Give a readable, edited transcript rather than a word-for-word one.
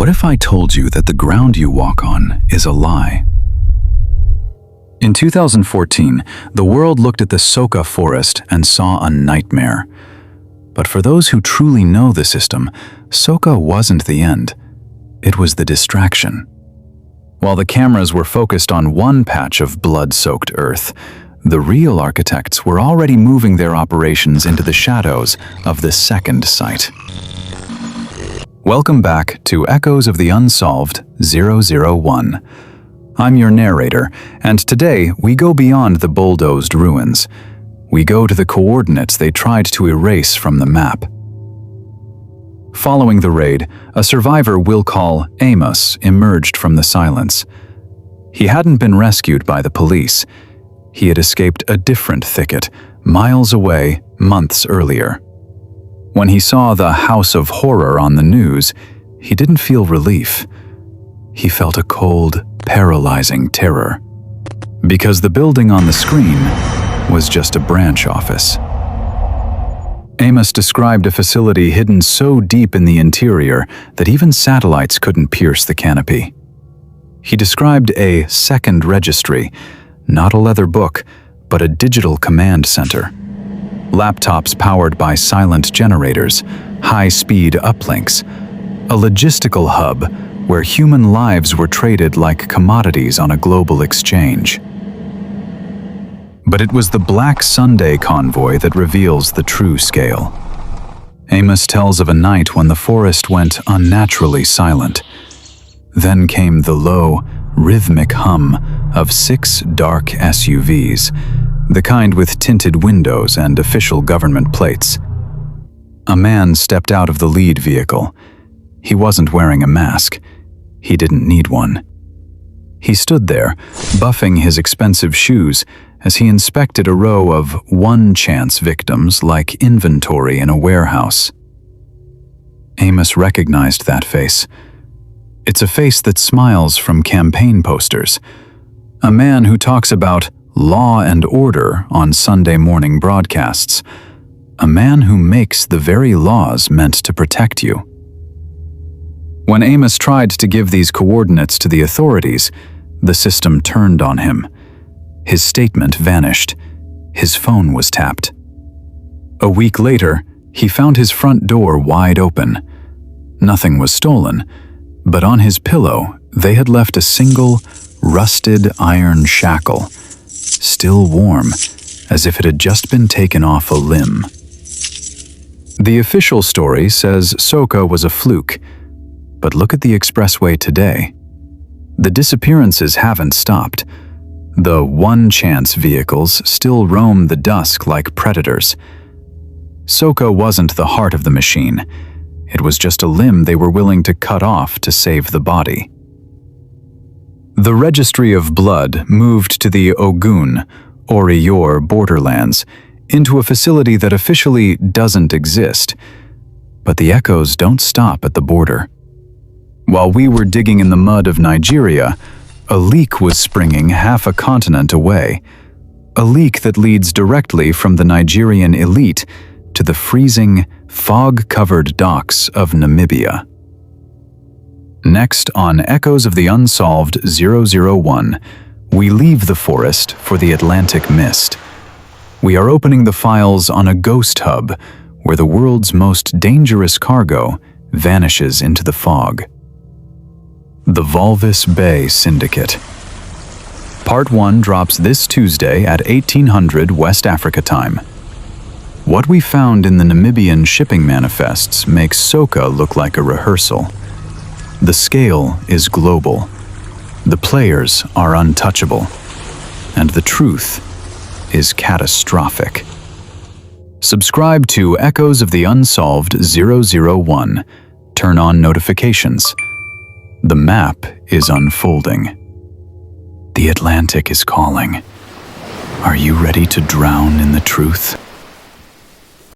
What if I told you that the ground you walk on is a lie? In 2014, the world looked at the Soka Forest and saw a nightmare. But for those who truly know the system, Soka wasn't the end. It was the distraction. While the cameras were focused on one patch of blood-soaked earth, the real architects were already moving their operations into the shadows of the second site. Welcome back to Echoes of the Unsolved 001. I'm your narrator, and today we go beyond the bulldozed ruins. We go to the coordinates they tried to erase from the map. Following the raid, a survivor we'll call Amos emerged from the silence. He hadn't been rescued by the police. He had escaped a different thicket, miles away, months earlier. When he saw the House of Horror on the news, he didn't feel relief. He felt a cold, paralyzing terror. Because the building on the screen was just a branch office. Amos described a facility hidden so deep in the interior that even satellites couldn't pierce the canopy. He described a second registry, not a leather book, but a digital command center. Laptops powered by silent generators, high-speed uplinks, a logistical hub where human lives were traded like commodities on a global exchange. But it was the Black Sunday Convoy that reveals the true scale. Amos tells of a night when the forest went unnaturally silent. Then came the low, rhythmic hum of 6 dark SUVs, the kind with tinted windows and official government plates. A man stepped out of the lead vehicle. He wasn't wearing a mask. He didn't need one. He stood there, buffing his expensive shoes as he inspected a row of one-chance victims like inventory in a warehouse. Amos recognized that face. It's a face that smiles from campaign posters. A man who talks about law and order on Sunday morning broadcasts. A man who makes the very laws meant to protect you. When Amos tried to give these coordinates to the authorities, the system turned on him. His statement vanished. His phone was tapped. A week later, he found his front door wide open. Nothing was stolen, but on his pillow, they had left a single, rusted iron shackle, still warm, as if it had just been taken off a limb. The official story says Soka was a fluke, but look at the expressway today. The disappearances haven't stopped. The one-chance vehicles still roam the dusk like predators. Soka wasn't the heart of the machine. It was just a limb they were willing to cut off to save the body. The Registry of Blood moved to the Ogun, or Eeyore borderlands, into a facility that officially doesn't exist. But the echoes don't stop at the border. While we were digging in the mud of Nigeria, a leak was springing half a continent away. A leak that leads directly from the Nigerian elite to the freezing, fog-covered docks of Namibia. Next on Echoes of the Unsolved 001, we leave the forest for the Atlantic mist. We are opening the files on a ghost hub where the world's most dangerous cargo vanishes into the fog. The Walvis Bay Syndicate. Part 1 drops this Tuesday at 1800 West Africa time. What we found in the Namibian shipping manifests makes Soka look like a rehearsal. The scale is global. The players are untouchable. And the truth is catastrophic. Subscribe to Echoes of the Unsolved 001. Turn on notifications. The map is unfolding. The Atlantic is calling. Are you ready to drown in the truth?